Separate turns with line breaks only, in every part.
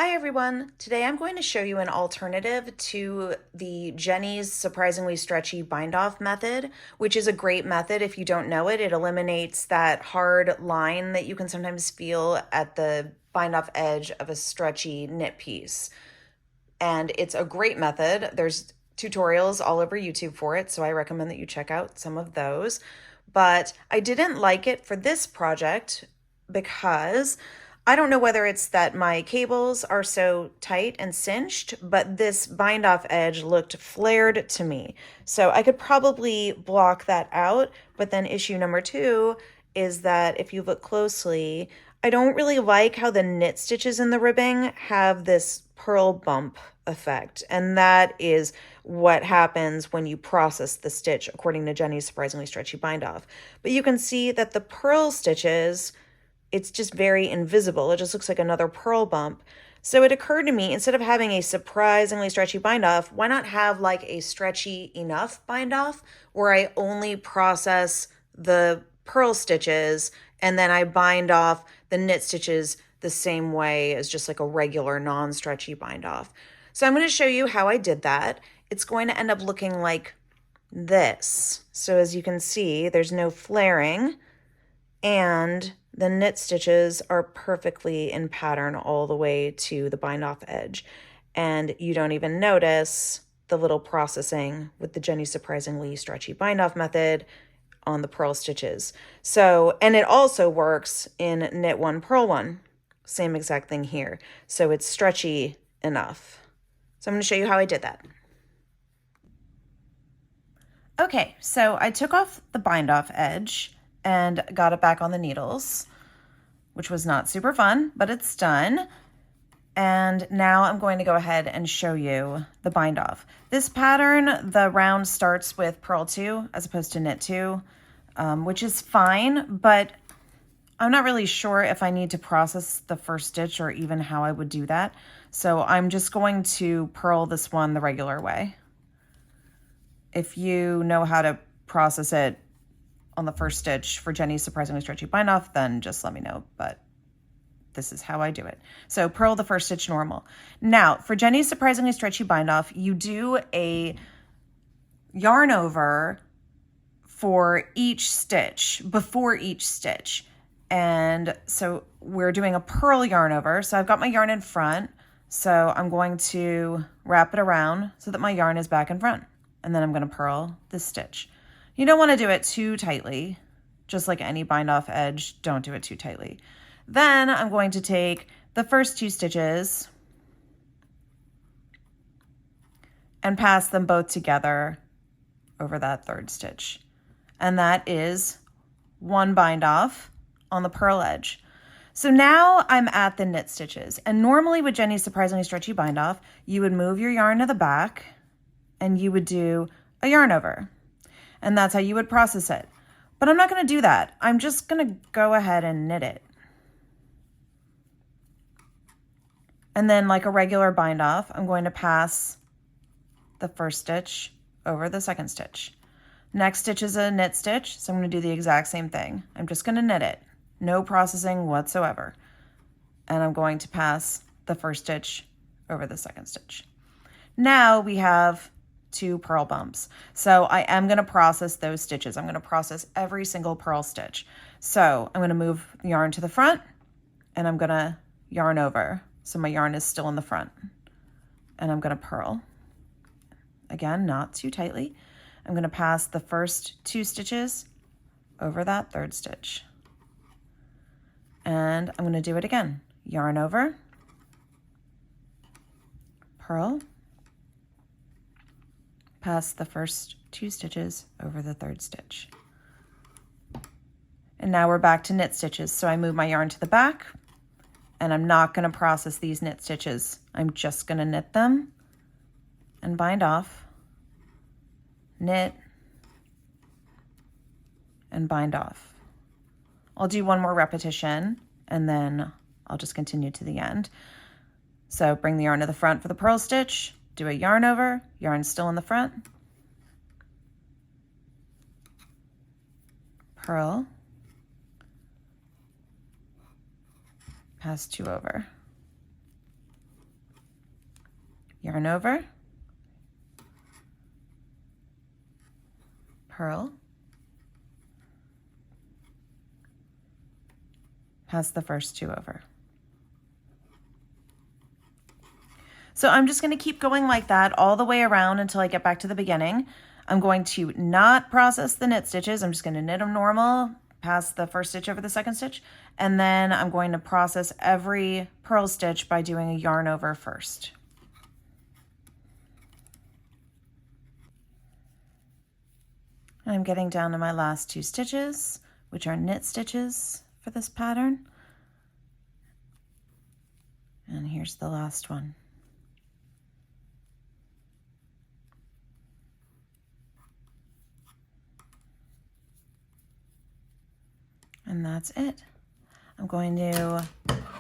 Hi everyone! Today I'm going to show you an alternative to the Jeny's surprisingly stretchy bind off method, which is a great method if you don't know it. It eliminates that hard line that you can sometimes feel at the bind off edge of a stretchy knit piece. And it's a great method. There's tutorials all over YouTube for it, so I recommend that you check out some of those. But I didn't like it for this project because I don't know whether it's that my cables are so tight and cinched, but this bind off edge looked flared to me. So I could probably block that out, but then issue number two is that if you look closely, I don't really like how the knit stitches in the ribbing have this purl bump effect, and that is what happens when you process the stitch according to Jeny's surprisingly stretchy bind off. But you can see that the purl stitches, it's just very invisible. It just looks like another purl bump. So it occurred to me, instead of having a surprisingly stretchy bind off, why not have like a stretchy enough bind off where I only process the purl stitches and then I bind off the knit stitches the same way as just like a regular non-stretchy bind off. So I'm going to show you how I did that. It's going to end up looking like this. So as you can see, there's no flaring and the knit stitches are perfectly in pattern all the way to the bind off edge. And you don't even notice the little processing with the Jeny surprisingly stretchy bind off method on the purl stitches. So, and it also works in knit one, purl one. Same exact thing here. So it's stretchy enough. So I'm going to show you how I did that. Okay, so I took off the bind off edge and got it back on the needles, which was not super fun, but it's done. And now I'm going to go ahead and show you the bind off. This pattern, the round starts with purl 2 as opposed to knit 2, which is fine, but I'm not really sure if I need to process the first stitch or even how I would do that. So I'm just going to purl this one the regular way. If you know how to process it on the first stitch for Jeny's surprisingly stretchy bind off, then just let me know, but this is how I do it. So purl the first stitch normal. Now for Jeny's surprisingly stretchy bind off, you do a yarn over for each stitch, before each stitch. And so we're doing a purl yarn over. So I've got my yarn in front. So I'm going to wrap it around so that my yarn is back in front. And then I'm going to purl this stitch. You don't want to do it too tightly. Just like any bind off edge, don't do it too tightly. Then I'm going to take the first two stitches and pass them both together over that third stitch. And that is one bind off on the purl edge. So now I'm at the knit stitches, and normally with Jeny's surprisingly stretchy bind off, you would move your yarn to the back and you would do a yarn over, and that's how you would process it. But I'm not going to do that. I'm just going to go ahead and knit it. And then like a regular bind off, I'm going to pass the first stitch over the second stitch. Next stitch is a knit stitch, so I'm going to do the exact same thing. I'm just going to knit it. No processing whatsoever. And I'm going to pass the first stitch over the second stitch. Now we have two purl bumps. So I am going to process those stitches. I'm going to process every single purl stitch. So I'm going to move the yarn to the front and I'm going to yarn over. So my yarn is still in the front. And I'm going to purl. Again, not too tightly. I'm going to pass the first two stitches over that third stitch. And I'm going to do it again. Yarn over, purl, pass the first two stitches over the third stitch. And now we're back to knit stitches. So I move my yarn to the back, and I'm not going to process these knit stitches. I'm just going to knit them and bind off, knit, and bind off. I'll do one more repetition and then I'll just continue to the end. So bring the yarn to the front for the purl stitch, do a yarn over, yarn still in the front, purl, pass two over, yarn over, purl, pass the first 2 over. So I'm just going to keep going like that all the way around until I get back to the beginning. I'm going to not process the knit stitches. I'm just going to knit them normal, pass the first stitch over the second stitch, and then I'm going to process every purl stitch by doing a yarn over first. And I'm getting down to my last 2 stitches, which are knit stitches for this pattern. And here's the last one. And that's it. I'm going to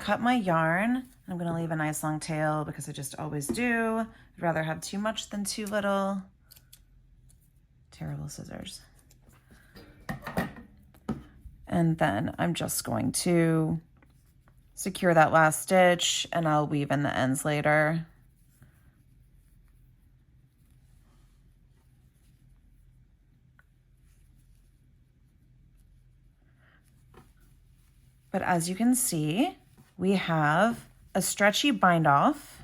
cut my yarn. I'm going to leave a nice long tail because I just always do. I'd rather have too much than too little. Terrible scissors. And then I'm just going to secure that last stitch and I'll weave in the ends later. But as you can see, we have a stretchy bind off.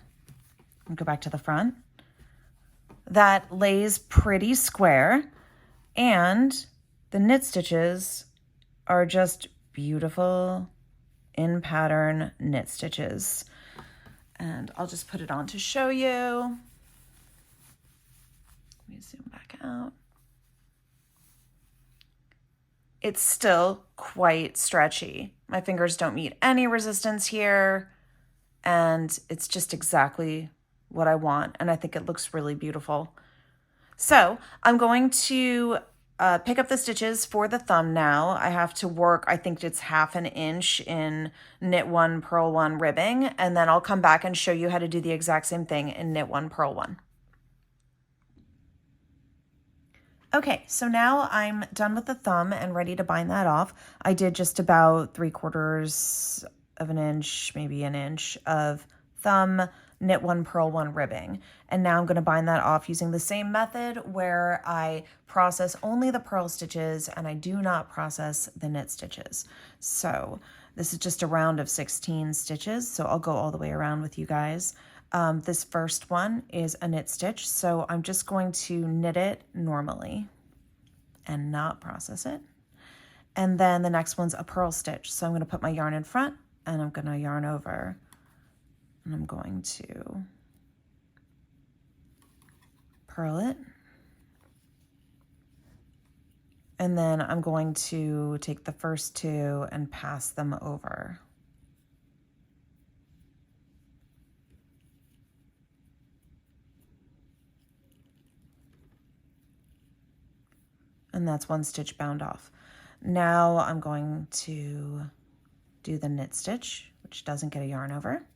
I'll go back to the front. That lays pretty square, and the knit stitches are just beautiful in pattern knit stitches. And I'll just put it on to show you. Let me zoom back out. It's still quite stretchy. My fingers don't meet any resistance here, and it's just exactly what I want, and I think it looks really beautiful. So I'm going to pick up the stitches for the thumb now. I have to work, I think it's 1/2 inch in knit 1, purl 1 ribbing, and then I'll come back and show you how to do the exact same thing in knit 1, purl 1. Okay, so now I'm done with the thumb and ready to bind that off. I did just about 3/4 of an inch, maybe an inch of thumb, knit 1, purl 1 ribbing. And now I'm going to bind that off using the same method where I process only the purl stitches and I do not process the knit stitches. So this is just a round of 16 stitches, so I'll go all the way around with you guys. This first one is a knit stitch, so I'm just going to knit it normally and not process it. And then the next one's a purl stitch. So I'm going to put my yarn in front and I'm going to yarn over, and I'm going to purl it. And then I'm going to take the first 2 and pass them over. And that's 1 stitch bound off. Now I'm going to do the knit stitch, which doesn't get a yarn over,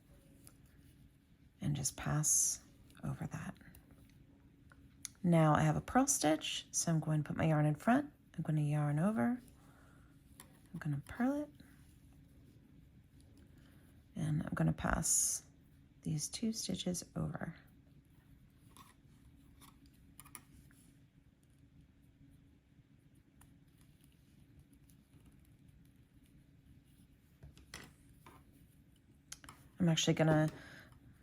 and just pass over that. Now I have a purl stitch, so I'm going to put my yarn in front. I'm going to yarn over. I'm going to purl it. And I'm going to pass these 2 stitches over. I'm actually going to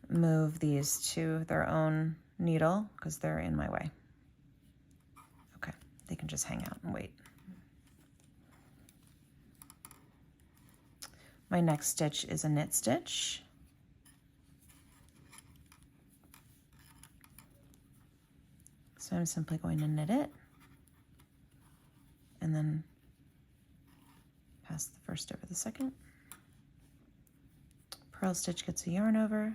move these to their own needle because they're in my way. Okay, they can just hang out and wait. My next stitch is a knit stitch. So I'm simply going to knit it and then pass the first over the second. Purl stitch gets a yarn over.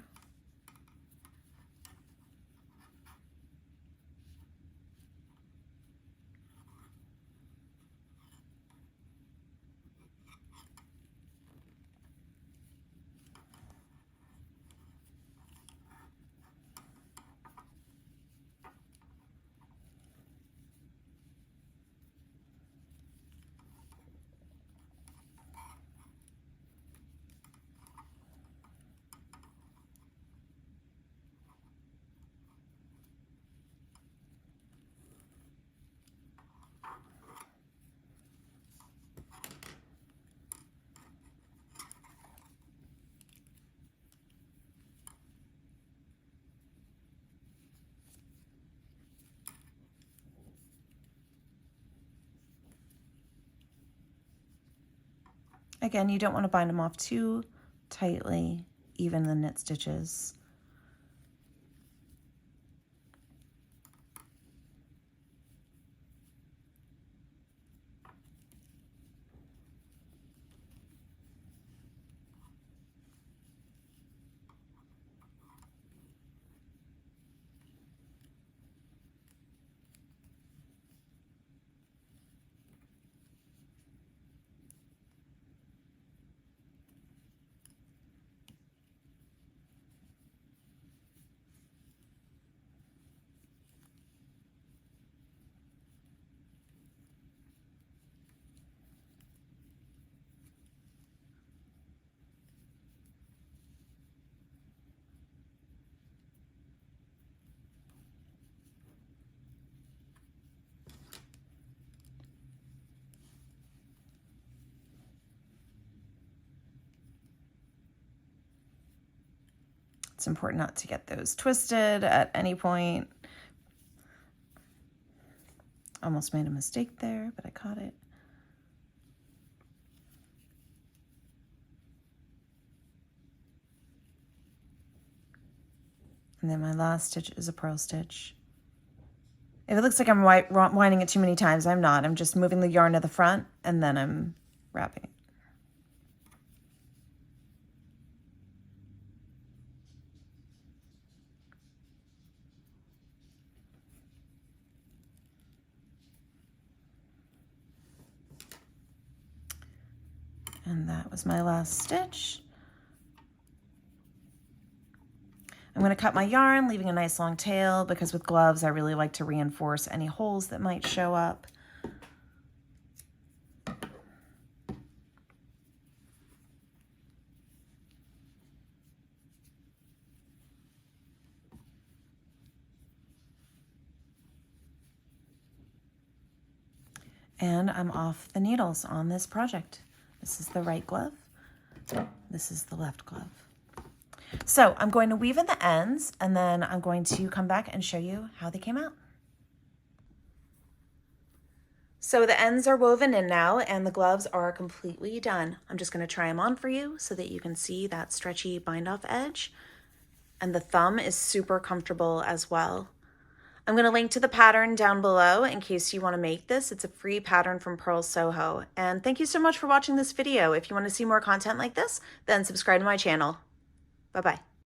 Again, you don't want to bind them off too tightly, even the knit stitches. It's important not to get those twisted at any point. Almost made a mistake there, but I caught it. And then my last stitch is a purl stitch. If it looks like I'm winding it too many times, I'm not. I'm just moving the yarn to the front and then I'm wrapping it. And that was my last stitch. I'm going to cut my yarn, leaving a nice long tail, because with gloves I really like to reinforce any holes that might show up. And I'm off the needles on this project. This is the right glove. This is the left glove. So I'm going to weave in the ends, and then I'm going to come back and show you how they came out. So the ends are woven in now, and the gloves are completely done. I'm just going to try them on for you so that you can see that stretchy bind off edge. And the thumb is super comfortable as well. I'm going to link to the pattern down below in case you want to make this. It's a free pattern from Purl Soho. And thank you so much for watching this video. If you want to see more content like this, then subscribe to my channel. Bye-bye.